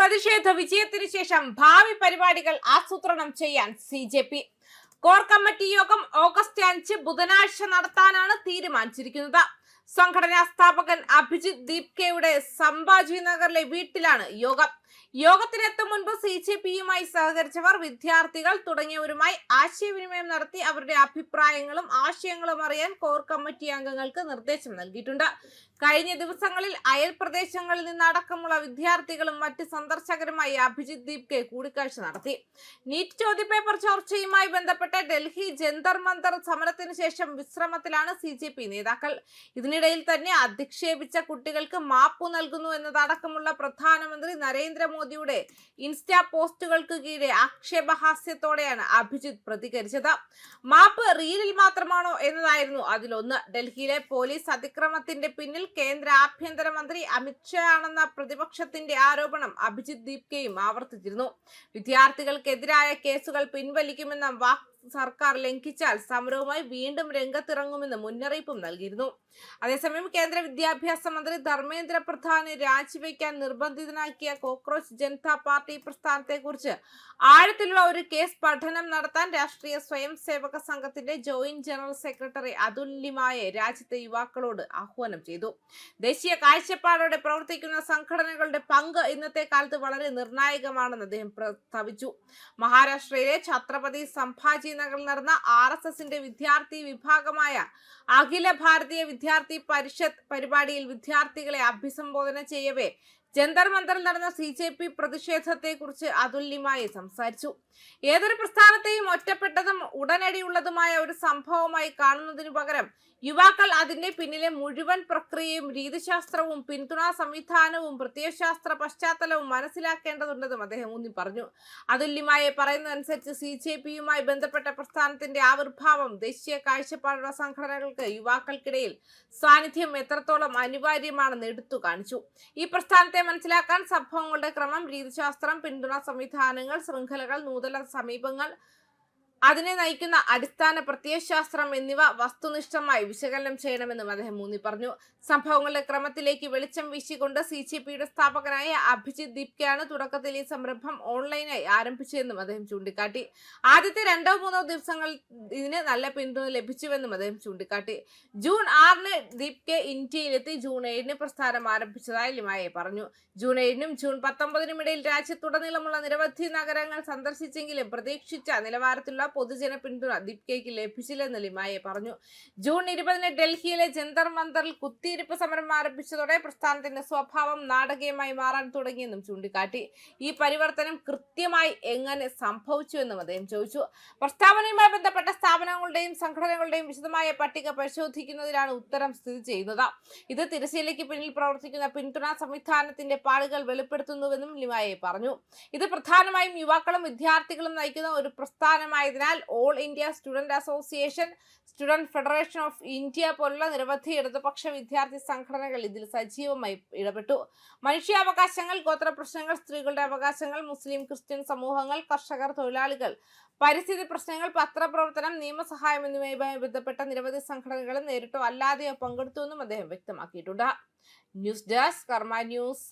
പ്രതിഷേധ വിജയത്തിനു ശേഷം ഭാവി പരിപാടികൾ ആസൂത്രണം ചെയ്യാൻ CJP കോർ കമ്മിറ്റി യോഗം ഓഗസ്റ്റ് 5 ബുധനാഴ്ച നടത്താനാണ് തീരുമാനിച്ചിരിക്കുന്നത്. സംഘടനാ സ്ഥാപകൻ അഭിജിത്ത് ദീപ്കെയുടെ സംഭാജി നഗറിലെ വീട്ടിലാണ് യോഗം. യോഗത്തിനെത്തും മുൻപ് CJPയുമായി സഹകരിച്ചവർ, വിദ്യാർത്ഥികൾ തുടങ്ങിയവരുമായി ആശയവിനിമയം നടത്തി അവരുടെ അഭിപ്രായങ്ങളും ആശയങ്ങളും അറിയാൻ കോർ കമ്മിറ്റി അംഗങ്ങൾക്ക് നിർദ്ദേശം നൽകിയിട്ടുണ്ട്. കഴിഞ്ഞ ദിവസങ്ങളിൽ അയൽ പ്രദേശങ്ങളിൽ നിന്നടക്കമുള്ള വിദ്യാർത്ഥികളും മറ്റ് സന്ദർശകരുമായി അഭിജിത്ത് ദീപ്കെ കൂടിക്കാഴ്ച നടത്തി. നീറ്റ് ചോദ്യപേപ്പർ ചോർച്ചയുമായി ബന്ധപ്പെട്ട് ഡൽഹി ജന്തർ മന്തർ സമരത്തിന് ശേഷം വിശ്രമത്തിലാണ് CJP നേതാക്കൾ. ഇതിനിടയിൽ തന്നെ അധിക്ഷേപിച്ച കുട്ടികൾക്ക് മാപ്പു നൽകുന്നു എന്നതടക്കമുള്ള പ്രധാനമന്ത്രി നരേന്ദ്രമോദിയുടെ ഇൻസ്റ്റാ പോസ്റ്റുകൾക്ക് കീഴെ ആക്ഷേപഹാസ്യത്തോടെയാണ് അഭിജിത്ത് പ്രതികരിച്ചത്. മാപ്പ് റീലിൽ മാത്രമാണോ എന്നതായിരുന്നു അതിലൊന്ന്. ഡൽഹിയിലെ പോലീസ് അതിക്രമത്തിന്റെ പിന്നിൽ കേന്ദ്ര ആഭ്യന്തരമന്ത്രി അമിത് ഷാ ആണെന്ന പ്രതിപക്ഷത്തിന്റെ ആരോപണം അഭിജിത്ത് ദീപ്കെയും ആവർത്തിച്ചിരുന്നു. വിദ്യാർത്ഥികൾക്കെതിരായ കേസുകൾ പിൻവലിക്കുമെന്ന വാക്ക് സർക്കാർ ലംഘിച്ചാൽ സമരവുമായി വീണ്ടും രംഗത്തിറങ്ങുമെന്ന് മുന്നറിയിപ്പും നൽകിയിരുന്നു. അതേസമയം കേന്ദ്ര വിദ്യാഭ്യാസ മന്ത്രി ധർമ്മേന്ദ്ര പ്രധാനെ രാജിവെക്കാൻ നിർബന്ധിതനാക്കിയ കോക്രോച്ച് ജനതാ പാർട്ടി പ്രസ്ഥാനത്തെക്കുറിച്ച് ആഴത്തിലുള്ള ഒരു കേസ് പഠനം നടത്താൻ രാഷ്ട്രീയ സ്വയം സേവക സംഘത്തിന്റെ joint general secretary Atul Limaye രാജ്യത്തെ യുവാക്കളോട് ആഹ്വാനം ചെയ്തു. ദേശീയ കാഴ്ചപ്പാടോടെ പ്രവർത്തിക്കുന്ന സംഘടനകളുടെ പങ്ക് ഇന്നത്തെ കാലത്ത് വളരെ നിർണായകമാണെന്ന് അദ്ദേഹം പ്രസ്താവിച്ചു. മഹാരാഷ്ട്രയിലെ ഛത്രപതി സംഭാജി നഗറിൽ നടന്ന RSSന്റെ വിദ്യാർത്ഥി വിഭാഗമായ അഖില ഭാരതീയ വിദ്യാർത്ഥി പരിഷത്ത് പരിപാടിയിൽ വിദ്യാർത്ഥികളെ അഭിസംബോധന ചെയ്യവേ ജന്തർ മന്തറിൽ നടന്ന CJP പ്രതിഷേധത്തെ കുറിച്ച് അതുൽ ലിമായെ സംസാരിച്ചു. ഏതൊരു പ്രസ്ഥാനത്തെയും ഒറ്റപ്പെട്ടതും ഉടനടിയുള്ളതുമായ ഒരു സംഭവമായി കാണുന്നതിനു പകരം യുവാക്കൾ അതിന്റെ പിന്നിലെ മുഴുവൻ പ്രക്രിയയും രീതിശാസ്ത്രവും പിന്തുണാ സംവിധാനവും പ്രത്യയശാസ്ത്ര പശ്ചാത്തലവും മനസ്സിലാക്കേണ്ടതുണ്ടെന്നും അദ്ദേഹം ഊന്നി പറഞ്ഞു. അതുൽ ലിമായെ പറയുന്നതനുസരിച്ച് CJPയുമായി ബന്ധപ്പെട്ട പ്രസ്ഥാനത്തിന്റെ ആവിർഭാവം ദേശീയ കാഴ്ചപ്പാടുള്ള സംഘടനകൾക്ക് യുവാക്കൾക്കിടയിൽ സാന്നിധ്യം എത്രത്തോളം അനിവാര്യമാണെന്ന് എടുത്തു കാണിച്ചു. ഈ പ്രസ്ഥാനത്തെ മനസ്സിലാക്കാൻ സംഭവങ്ങളുടെ ക്രമം, രീതിശാസ്ത്രം, പിന്തുണാ സംവിധാനങ്ങൾ, ശൃംഖലകൾ, നൂതന സമീപങ്ങൾ, അതിനെ നയിക്കുന്ന അടിസ്ഥാന പ്രത്യയശാസ്ത്രം എന്നിവ വസ്തുനിഷ്ഠമായി വിശകലനം ചെയ്യണമെന്നും അദ്ദേഹം ഊന്നി പറഞ്ഞു. സംഭവങ്ങളുടെ ക്രമത്തിലേക്ക് വെളിച്ചം വീശിക്കൊണ്ട് CJPയുടെ സ്ഥാപകനായ അഭിജിത്ത് ദീപ്കെയാണ് തുടക്കത്തിൽ ഈ സംരംഭം ഓൺലൈനായി ആരംഭിച്ചതെന്നും അദ്ദേഹം ചൂണ്ടിക്കാട്ടി. ആദ്യത്തെ 2-3 ദിവസങ്ങൾ ഇതിന് നല്ല പിന്തുണ ലഭിച്ചുവെന്നും അദ്ദേഹം ചൂണ്ടിക്കാട്ടി. ജൂൺ 6 ദീപ്കെ ഇന്ത്യയിലെത്തി ജൂൺ 7 പ്രസ്ഥാനം ആരംഭിച്ചതായി ലിമായെ പറഞ്ഞു. ജൂൺ 7 ജൂൺ 19 ഇടയിൽ രാജ്യത്തുടനീളമുള്ള നിരവധി നഗരങ്ങൾ സന്ദർശിച്ചെങ്കിലും പ്രതീക്ഷിച്ച നിലവാരത്തിലുള്ള പൊതുജന പിന്തുണ ദീപ്കെയ്ക്ക് ലഭിച്ചില്ലെന്ന് ലിമായെ പറഞ്ഞു. ജൂൺ 20 ഡൽഹിയിലെ ജന്തർ മന്തറിൽ കുത്തിയിരിപ്പ് സമരം ആരംഭിച്ചതോടെ പ്രസ്ഥാനത്തിന്റെ സ്വഭാവം നാടകീയമായി മാറാൻ തുടങ്ങിയെന്നും ചൂണ്ടിക്കാട്ടി. ഈ പരിവർത്തനം കൃത്യമായി എങ്ങനെ സംഭവിച്ചുവെന്നും അദ്ദേഹം ചോദിച്ചു. പ്രസ്താവനയുമായി ബന്ധപ്പെട്ട സ്ഥാപനങ്ങളുടെയും സംഘടനകളുടെയും വിശദമായ പട്ടിക പരിശോധിക്കുന്നതിലാണ് ഉത്തരം സ്ഥിതി ചെയ്യുന്നത്. ഇത് തിരശ്ശീലയ്ക്ക് പിന്നിൽ പ്രവർത്തിക്കുന്ന പിന്തുണാ സംവിധാനത്തിന്റെ പാടുകൾ വെളിപ്പെടുത്തുന്നുവെന്നും ലിമായെ പറഞ്ഞു. ഇത് പ്രധാനമായും യുവാക്കളും വിദ്യാർത്ഥികളും നയിക്കുന്ന ഒരു പ്രസ്ഥാനമായതിനാൽ all India student association, student federation of India പോലുള്ള നിരവധി ഇടതുപക്ഷ വിദ്യാർത്ഥി സംഘടനകൾ ഇതിൽ സജീവമായി ഇടപെട്ടു. മനുഷ്യാവകാശങ്ങൾ, ഗോത്ര പ്രശ്നങ്ങൾ, സ്ത്രീകളുടെ അവകാശങ്ങൾ, മുസ്ലിം ക്രിസ്ത്യൻ സമൂഹങ്ങൾ, കർഷകർ, തൊഴിലാളികൾ, പരിസ്ഥിതി പ്രശ്നങ്ങൾ, പത്രപ്രവർത്തനം, നിയമസഹായം എന്നിവയുമായി ബന്ധപ്പെട്ട നിരവധി സംഘടനകളും നേരിട്ടോ അല്ലാതെയോ പങ്കെടുത്തുവെന്നും അദ്ദേഹം വ്യക്തമാക്കിയിട്ടുണ്ട്. ന്യൂസ് ഡെസ്ക് കർമ്മ ന്യൂസ്.